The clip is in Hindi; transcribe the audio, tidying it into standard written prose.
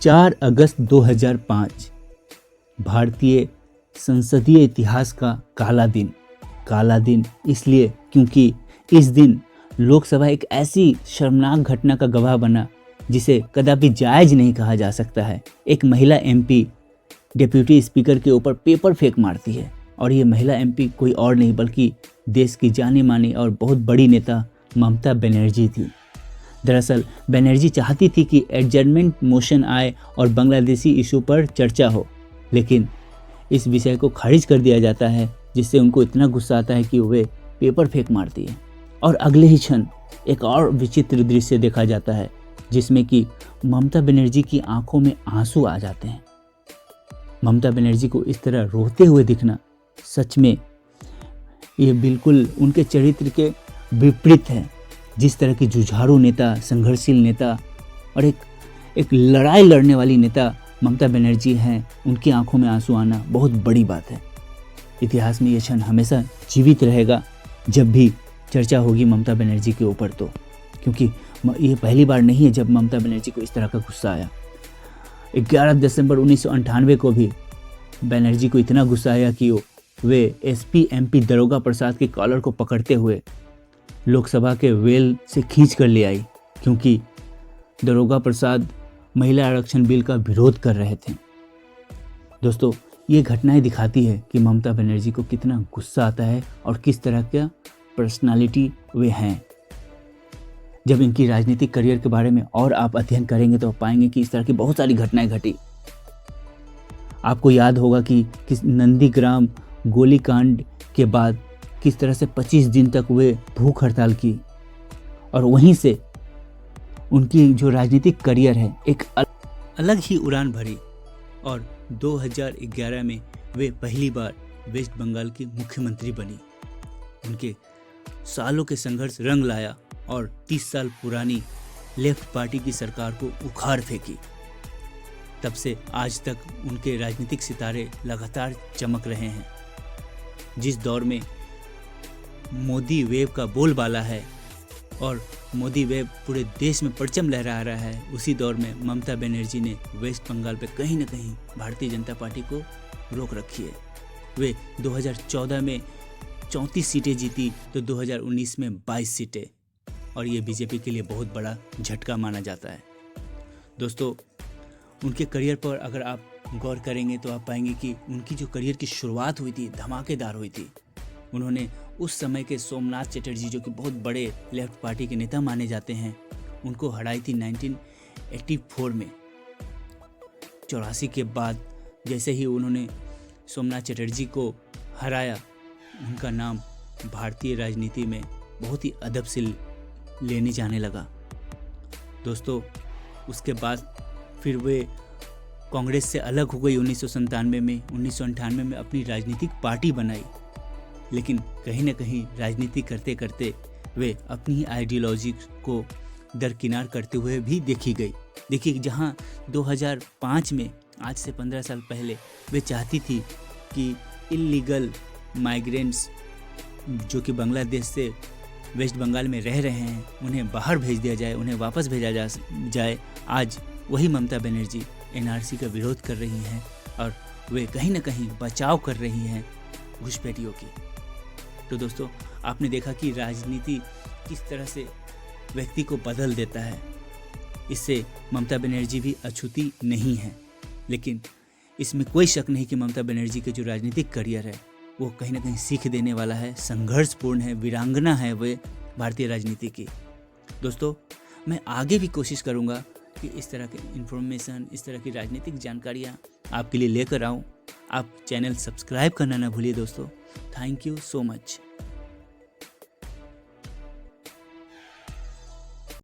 4 अगस्त 2005 भारतीय संसदीय इतिहास का काला दिन। काला दिन इसलिए क्योंकि इस दिन लोकसभा एक ऐसी शर्मनाक घटना का गवाह बना जिसे कदापि जायज नहीं कहा जा सकता है। एक महिला एमपी डिप्यूटी स्पीकर के ऊपर पेपर फेंक मारती है और ये महिला एमपी कोई और नहीं बल्कि देश की जानी मानी और बहुत बड़ी नेता ममता बनर्जी थी। दरअसल बनर्जी चाहती थी कि एडजर्नमेंट मोशन आए और बांग्लादेशी इशू पर चर्चा हो, लेकिन इस विषय को खारिज कर दिया जाता है, जिससे उनको इतना गुस्सा आता है कि वे पेपर फेंक मारती है। और अगले ही क्षण एक और विचित्र दृश्य देखा जाता है जिसमें कि ममता बनर्जी की आंखों में आंसू आ जाते हैं। ममता बनर्जी को इस तरह रोते हुए दिखना सच में ये बिल्कुल उनके चरित्र के विपरीत है। जिस तरह की जुझारू नेता, संघर्षशील नेता और एक लड़ाई लड़ने वाली नेता ममता बनर्जी हैं, उनकी आंखों में आंसू आना बहुत बड़ी बात है। इतिहास में ये क्षण हमेशा जीवित रहेगा जब भी चर्चा होगी ममता बनर्जी के ऊपर, तो क्योंकि ये पहली बार नहीं है जब ममता बनर्जी को इस तरह का गुस्सा आया। 11 दिसंबर 1998 को भी बनर्जी को इतना गुस्सा आया कि वे एसपी एमपी दरोगा प्रसाद के कॉलर को पकड़ते हुए लोकसभा के वेल से खींच कर ले आई, क्योंकि दरोगा प्रसाद महिला आरक्षण बिल का विरोध कर रहे थे। दोस्तों, ये घटनाएं दिखाती है कि ममता बनर्जी को कितना गुस्सा आता है और किस तरह का पर्सनालिटी वे हैं। जब इनकी राजनीतिक करियर के बारे में और आप अध्ययन करेंगे तो आप पाएंगे कि इस तरह की बहुत सारी घटनाएं घटी। आपको याद होगा कि किस नंदीग्राम गोलीकांड के बाद किस तरह से 25 दिन तक वे भूख हड़ताल की और वहीं से उनकी जो राजनीतिक करियर है एक अलग ही उड़ान भरी और 2011 में वे पहली बार वेस्ट बंगाल की मुख्यमंत्री बनी। उनके सालों के संघर्ष रंग लाया और 30 साल पुरानी लेफ्ट पार्टी की सरकार को उखाड़ फेंकी। तब से आज तक उनके राजनीतिक सितारे लगातार चमक रहे हैं। जिस दौर में मोदी वेव का बोलबाला है और मोदी वेव पूरे देश में परचम लहरा रहा है, उसी दौर में ममता बनर्जी ने वेस्ट बंगाल पे कहीं ना कहीं भारतीय जनता पार्टी को रोक रखी है। वे 2014 में 34 सीटें जीती तो 2019 में 22 सीटें, और ये बीजेपी के लिए बहुत बड़ा झटका माना जाता है। दोस्तों, उनके करियर पर अगर आप गौर करेंगे तो आप पाएंगे कि उनकी जो करियर की शुरुआत हुई थी धमाकेदार हुई थी। उन्होंने उस समय के सोमनाथ चटर्जी, जो कि बहुत बड़े लेफ्ट पार्टी के नेता माने जाते हैं, उनको हराई थी 1984 में। 84 के बाद जैसे ही उन्होंने सोमनाथ चटर्जी को हराया, उनका नाम भारतीय राजनीति में बहुत ही अदब से लेने जाने लगा। दोस्तों, उसके बाद फिर वे कांग्रेस से अलग हो गई 1997 में। 1998 में अपनी राजनीतिक पार्टी बनाई, लेकिन कहीं ना कहीं राजनीति करते करते वे अपनी आइडियोलॉजी को दरकिनार करते हुए भी देखी गई। देखिए, जहां 2005 में, आज से 15 साल पहले, वे चाहती थी कि इल्लीगल माइग्रेंट्स जो कि बांग्लादेश से वेस्ट बंगाल में रह रहे हैं, उन्हें बाहर भेज दिया जाए, उन्हें वापस भेजा जाए। आज वही ममता बनर्जी एनआरसी का विरोध कर रही हैं और वे कहीं ना कहीं बचाव कर रही हैं घुसपैठियों की। तो दोस्तों, आपने देखा कि राजनीति किस तरह से व्यक्ति को बदल देता है। इससे ममता बनर्जी भी अछूती नहीं है, लेकिन इसमें कोई शक नहीं कि ममता बनर्जी के जो राजनीतिक करियर है वो कहीं ना कहीं सीख देने वाला है, संघर्षपूर्ण है, वीरांगना है वे भारतीय राजनीति की। दोस्तों, मैं आगे भी कोशिश करूँगा कि इस तरह के इन्फॉर्मेशन, इस तरह की राजनीतिक जानकारियाँ आपके लिए लेकर आऊँ। आप चैनल सब्सक्राइब करना ना भूलिए दोस्तों। Thank you so much.